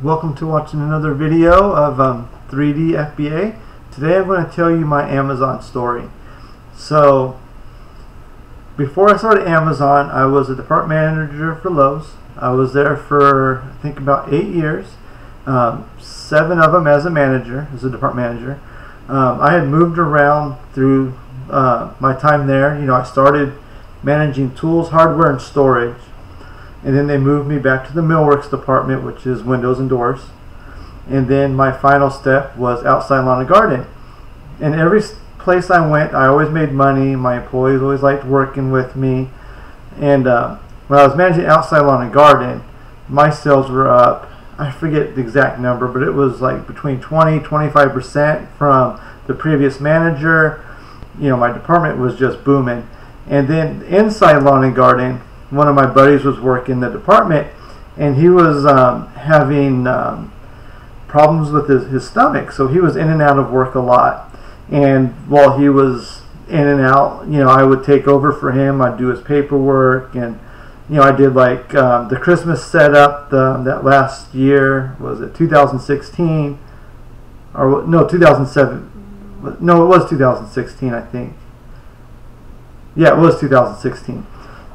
Welcome to watching another video of 3D FBA. Today I'm going to tell you my Amazon story. So before I started Amazon, I was a department manager for Lowe's. I was there for I think about 8 years, 7 of them as a manager, as a department manager. I had moved around through my time there. I started managing tools, hardware, and storage. And then they moved me back to the millworks department, which is windows and doors. And then my final step was outside lawn and garden. And every place I went, I always made money. My employees always liked working with me. And when I was managing outside lawn and garden, my sales were up, I forget the exact number, but it was like between 20-25% from the previous manager. My department was just booming. And then inside lawn and garden, one of my buddies was working the department, and he was having problems with his stomach, so he was in and out of work a lot. And while he was in and out, I would take over for him. I'd do his paperwork, and I did like the Christmas setup that last year. Was it 2016 or no 2007? No, it was 2016, I think. Yeah, it was 2016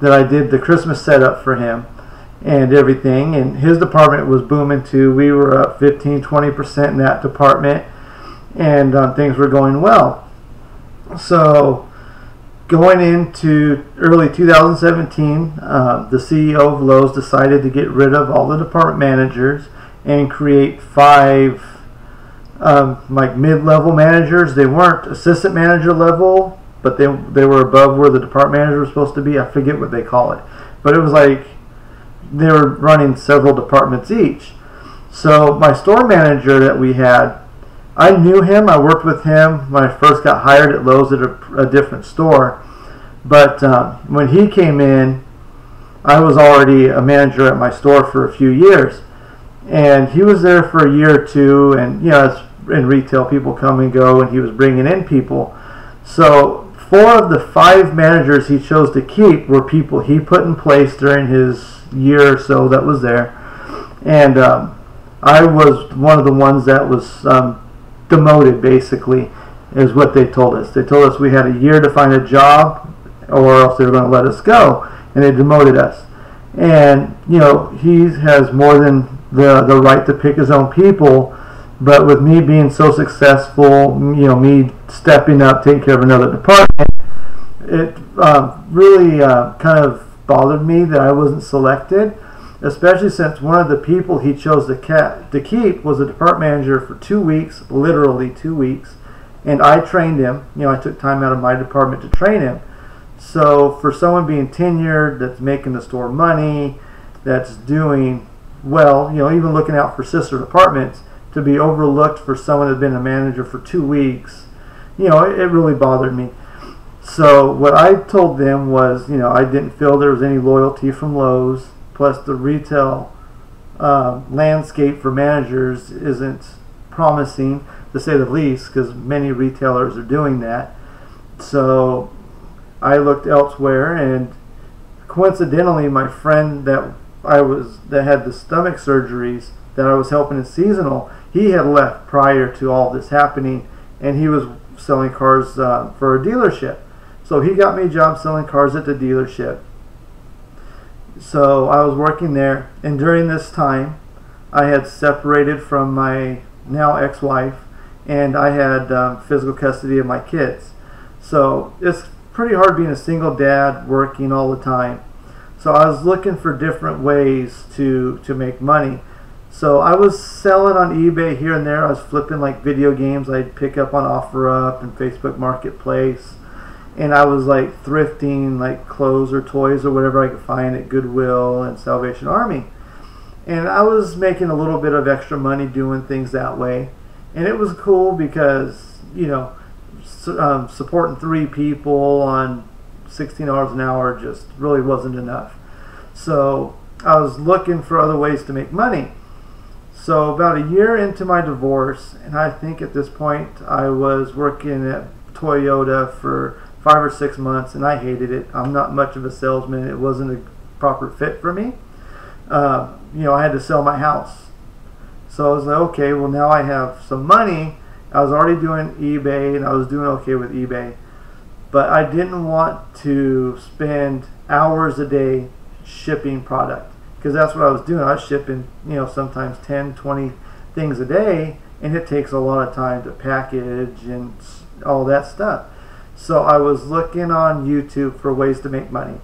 that I did the Christmas setup for him and everything, and his department was booming too. We were up 15-20% in that department, and things were going well. So going into early 2017, the CEO of Lowe's decided to get rid of all the department managers and create 5 like mid-level managers. They weren't assistant manager level, but they were above where the department manager was supposed to be. I forget what they call it. But it was like they were running several departments each. So my store manager that we had, I knew him. I worked with him when I first got hired at Lowe's at a different store. But when he came in, I was already a manager at my store for a few years. And he was there for a year or two. And, it's in retail, people come and go, and he was bringing in people. So 4 of the 5 managers he chose to keep were people he put in place during his year or so that was there. And I was one of the ones that was demoted, basically, is what they told us. They told us we had a year to find a job or else they were going to let us go, and they demoted us. And, he has more than the right to pick his own people. But with me being so successful, me stepping up, taking care of another department, it really kind of bothered me that I wasn't selected, especially since one of the people he chose to keep was a department manager for 2 weeks, literally 2 weeks, and I trained him. I took time out of my department to train him. So for someone being tenured, that's making the store money, that's doing well, even looking out for sister departments, to be overlooked for someone that had been a manager for 2 weeks, it really bothered me. So what I told them was, I didn't feel there was any loyalty from Lowe's, plus the retail landscape for managers isn't promising, to say the least, because many retailers are doing that. So I looked elsewhere, and coincidentally, my friend that had the stomach surgeries that I was helping in seasonal, he had left prior to all this happening, and he was selling cars for a dealership. So he got me a job selling cars at the dealership. So I was working there, and during this time, I had separated from my now ex-wife, and I had physical custody of my kids. So it's pretty hard being a single dad working all the time. So I was looking for different ways to make money. So I was selling on eBay here and there. I was flipping like video games I'd pick up on OfferUp and Facebook Marketplace. And I was like thrifting like clothes or toys or whatever I could find at Goodwill and Salvation Army. And I was making a little bit of extra money doing things that way. And it was cool because, supporting 3 people on $16 an hour just really wasn't enough. So I was looking for other ways to make money. So about a year into my divorce, and I think at this point I was working at Toyota for 5 or 6 months, and I hated it. I'm not much of a salesman. It wasn't a proper fit for me. I had to sell my house. So I was like, okay, well now I have some money. I was already doing eBay and I was doing okay with eBay, but I didn't want to spend hours a day shipping product, because that's what I was doing. I was shipping, sometimes 10, 20 things a day, and it takes a lot of time to package and all that stuff. So I was looking on YouTube for ways to make money,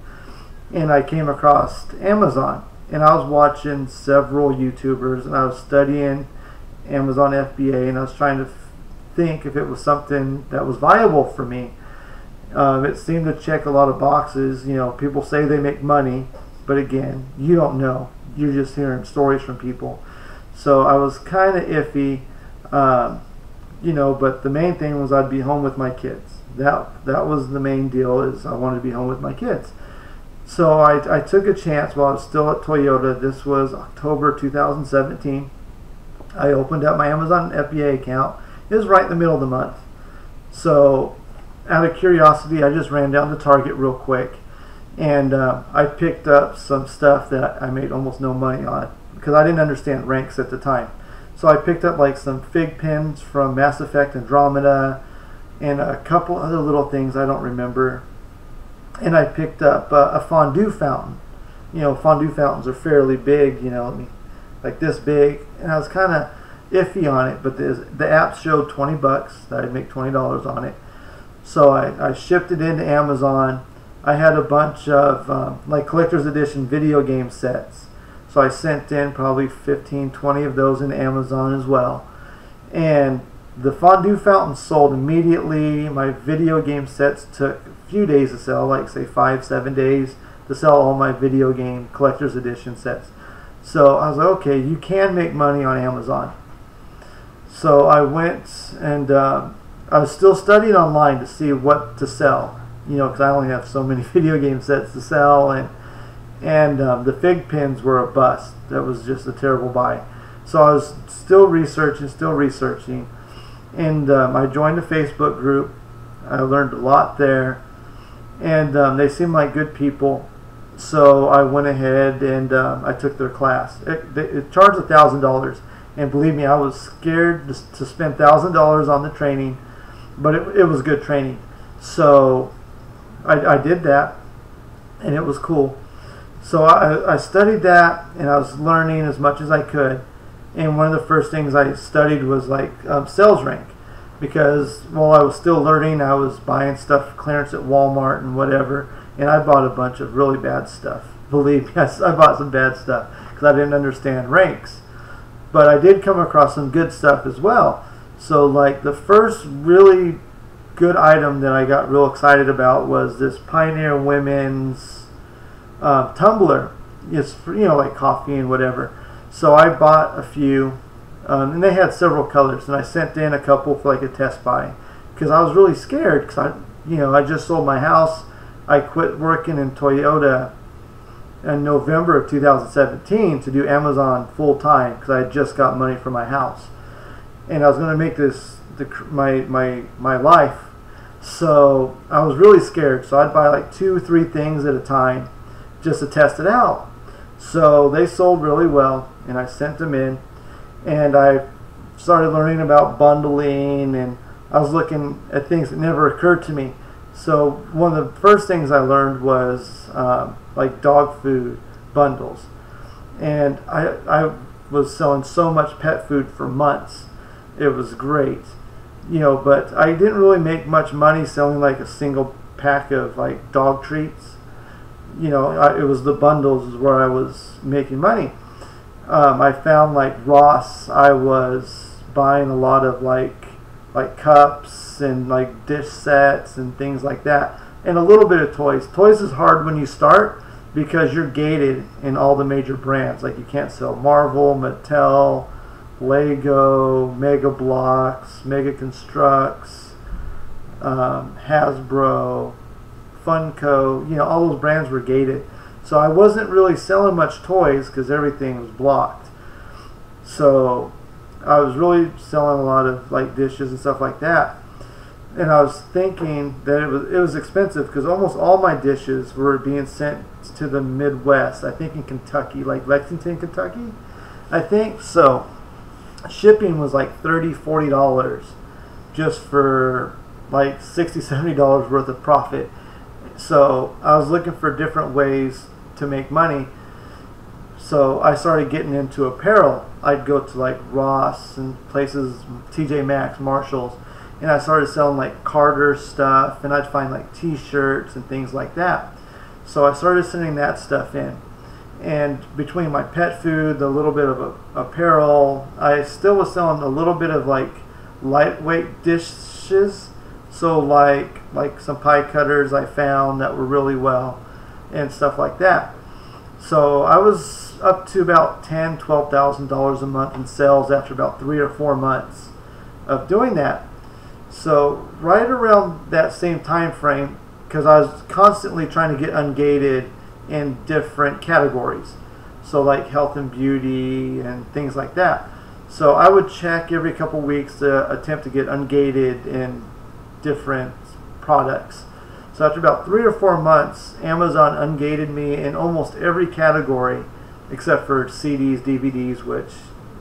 and I came across Amazon, and I was watching several YouTubers, and I was studying Amazon FBA, and I was trying to think if it was something that was viable for me. It seemed to check a lot of boxes. People say they make money, but again, you don't know. You're just hearing stories from people. So I was kind of iffy, but the main thing was I'd be home with my kids. That was the main deal, is I wanted to be home with my kids. So I took a chance while I was still at Toyota. This was October 2017. I opened up my Amazon FBA account. It was right in the middle of the month. So out of curiosity, I just ran down to Target real quick, and I picked up some stuff that I made almost no money on, because I didn't understand ranks at the time. So I picked up like some fig pens from Mass Effect Andromeda and a couple other little things I don't remember. And I picked up a fondue fountain. Fondue fountains are fairly big, like this big, and I was kind of iffy on it, but the app showed $20 that I'd make $20 on it. So I shipped it into Amazon. I had a bunch of like collector's edition video game sets, so I sent in probably 15, 20 of those into Amazon as well. And the fondue fountain sold immediately. My video game sets took a few days to sell, like say 5-7 days to sell all my video game collector's edition sets. So I was like, okay, you can make money on Amazon. So I went and I was still studying online to see what to sell, because I only have so many video game sets to sell, and the fig pens were a bust. That was just a terrible buy. So I was still researching, and I joined a Facebook group. I learned a lot there, and they seemed like good people. So I went ahead and I took their class. It charged $1,000. And believe me, I was scared to spend $1,000 on the training, but it was good training. So I did that, and it was cool. So I studied that, and I was learning as much as I could. And one of the first things I studied was like sales rank, because while I was still learning, I was buying stuff for clearance at Walmart and whatever, and I bought a bunch of really bad stuff. Believe me, I bought some bad stuff because I didn't understand ranks. But I did come across some good stuff as well. So like the first really good item that I got real excited about was this Pioneer Women's tumbler. It's for, like coffee and whatever. So I bought a few, and they had several colors, and I sent in a couple for like a test buy, because I was really scared, because I just sold my house. I quit working in Toyota in November of 2017 to do Amazon full time, because I had just got money for my house, and I was going to make this my life. So I was really scared. So I'd buy like 2-3 things at a time just to test it out. So they sold really well, and I sent them in, and I started learning about bundling, and I was looking at things that never occurred to me. So one of the first things I learned was like dog food bundles, and I was selling so much pet food for months. It was great, but I didn't really make much money selling like a single pack of like dog treats. It was the bundles is where I was making money. I found like Ross, I was buying a lot of like cups and like dish sets and things like that, and a little bit of toys. Toys is hard when you start because you're gated in all the major brands. Like you can't sell Marvel, Mattel, Lego, Mega Bloks, Mega Constructs, Hasbro, Funko. All those brands were gated. So I wasn't really selling much toys because everything was blocked. So I was really selling a lot of like dishes and stuff like that. And I was thinking that it was expensive because almost all my dishes were being sent to the Midwest. I think in Kentucky, like Lexington, Kentucky, I think. So shipping was like $30–40 just for like $60–70 worth of profit. So I was looking for different ways to make money. So I started getting into apparel. I'd go to like Ross and places, TJ Maxx, Marshalls, and I started selling like Carter stuff, and I'd find like t-shirts and things like that. So I started sending that stuff in. And between my pet food, the little bit of apparel, I still was selling a little bit of like lightweight dishes. So like some pie cutters I found that were really well and stuff like that. So I was up to about $10–12,000 a month in sales after about 3 or 4 months of doing that. So right around that same time frame, because I was constantly trying to get ungated in different categories, so like health and beauty and things like that. So I would check every couple weeks to attempt to get ungated in different products. So after about 3 or 4 months, Amazon ungated me in almost every category except for CDs, DVDs, which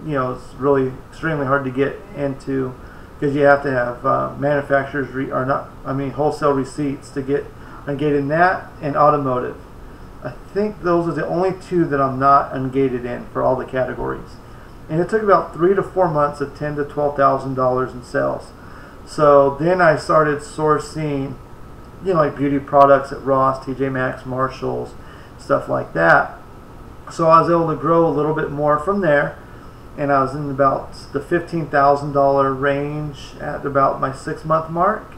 is really extremely hard to get into because you have to have manufacturers wholesale receipts to get ungated in that, and automotive. I think those are the only 2 that I'm not ungated in for all the categories. And it took about 3 to 4 months of $10,000 to $12,000 in sales. So then I started sourcing, like beauty products at Ross, TJ Maxx, Marshalls, stuff like that. So I was able to grow a little bit more from there, and I was in about the $15,000 range at about my 6-month mark.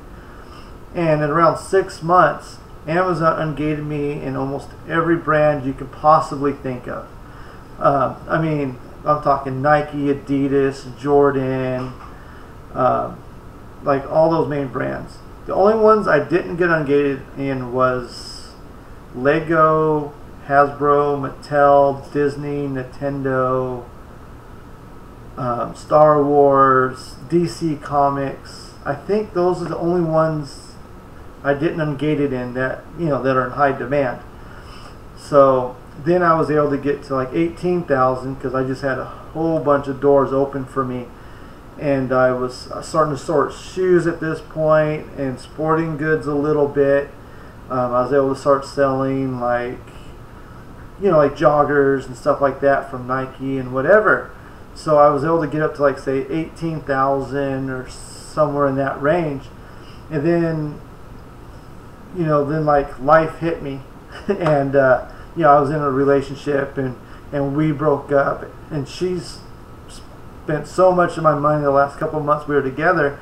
And at around 6 months, Amazon ungated me in almost every brand you could possibly think of. I'm talking Nike, Adidas, Jordan, like all those main brands. The only ones I didn't get ungated in was Lego, Hasbro, Mattel, Disney, Nintendo, Star Wars, DC Comics. I think those are the only ones I didn't ungated in that that are in high demand. So then I was able to get to like 18,000 because I just had a whole bunch of doors open for me, and I was starting to sort shoes at this point and sporting goods a little bit. I was able to start selling like joggers and stuff like that from Nike and whatever. So I was able to get up to like say 18,000 or somewhere in that range, and then then like life hit me, and I was in a relationship and we broke up, and she's spent so much of my money the last couple of months we were together,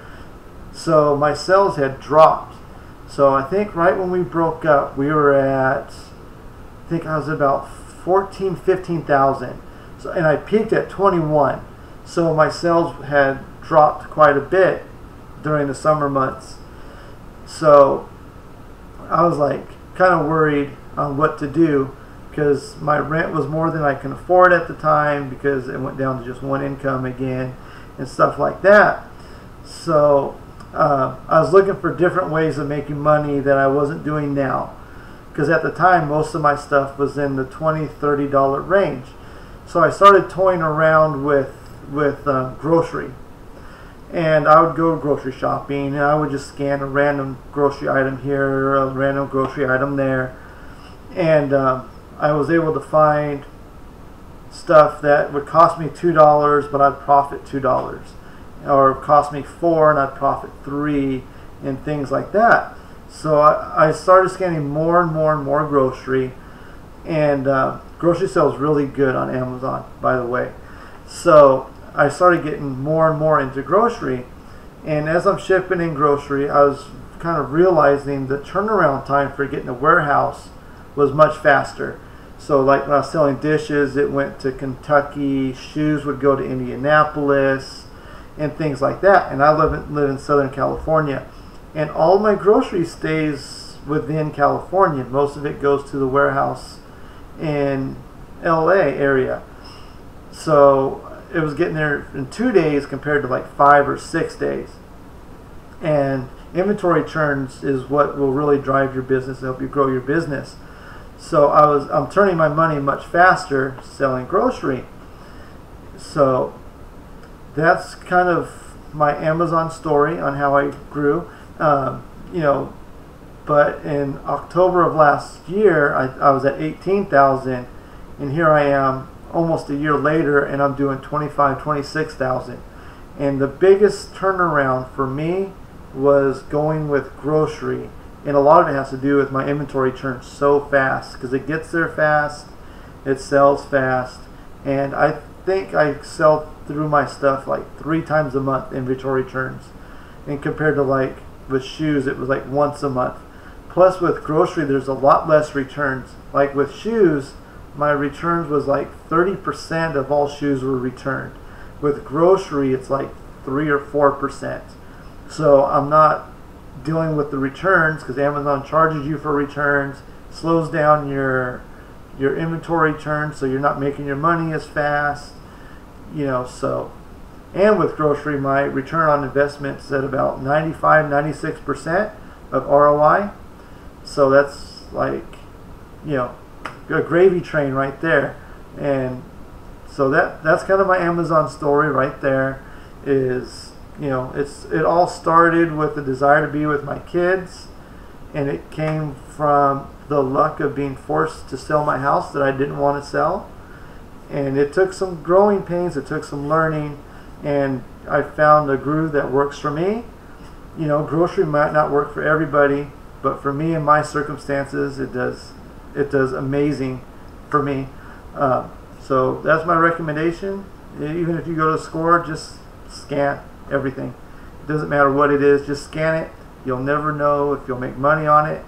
so my sales had dropped. So I think right when we broke up, we were at, I think I was about 15,000. So, and I peaked at 21. So my sales had dropped quite a bit during the summer months. So I was like kind of worried on what to do because my rent was more than I can afford at the time because it went down to just one income again and stuff like that. So I was looking for different ways of making money that I wasn't doing now, because at the time most of my stuff was in the $20–30 range. So I started toying around with grocery, and I would go grocery shopping and I would just scan a random grocery item here, a random grocery item there, and I was able to find stuff that would cost me $2 but I'd profit $2, or cost me $4 and I'd profit $3, and things like that. So I started scanning more and more and more grocery, and grocery sells really good on Amazon, by the way. So I started getting more and more into grocery, and as I'm shipping in grocery, I was kind of realizing the turnaround time for getting a warehouse was much faster. So like when I was selling dishes, it went to Kentucky, shoes would go to Indianapolis, and things like that. And I live in Southern California, and all my grocery stays within California. Most of it goes to the warehouse in LA area. So it was getting there in 2 days compared to like 5 or 6 days. And inventory turns is what will really drive your business and help you grow your business. So I'm turning my money much faster selling grocery. So that's kind of my Amazon story on how I grew. You know, but in October of last year, I was at 18,000, and here I am almost a year later, and I'm doing 26,000. And the biggest turnaround for me was going with grocery, and a lot of it has to do with my inventory turns so fast, because it gets there fast, it sells fast, and I think I sell through my stuff like 3 times a month inventory turns, and compared to like with shoes it was like once a month. Plus with grocery there's a lot less returns. Like with shoes, my returns was like 30% of all shoes were returned. With grocery it's like 3 or 4%. So I'm not dealing with the returns because Amazon charges you for returns, slows down your inventory turns, so you're not making your money as fast, you know. So, and with grocery, my return on investment is at about 95-96% of ROI. So that's like, you know, a gravy train right there. And so that's kind of my Amazon story right there. Is, you know, it all started with the desire to be with my kids, and it came from the luck of being forced to sell my house that I didn't want to sell. And it took some growing pains, it took some learning, and I found a groove that works for me. You know, grocery might not work for everybody, but for me and my circumstances, it does amazing for me. So that's my recommendation. Even if you go to the store, just scan everything. It doesn't matter what it is, just scan it. You'll never know if you'll make money on it.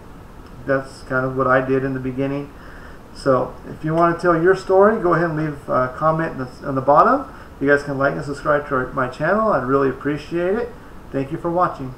That's kind of what I did in the beginning. So if you want to tell your story, go ahead and leave a comment on the bottom. You guys can like and subscribe to my channel. I'd really appreciate it. Thank you for watching.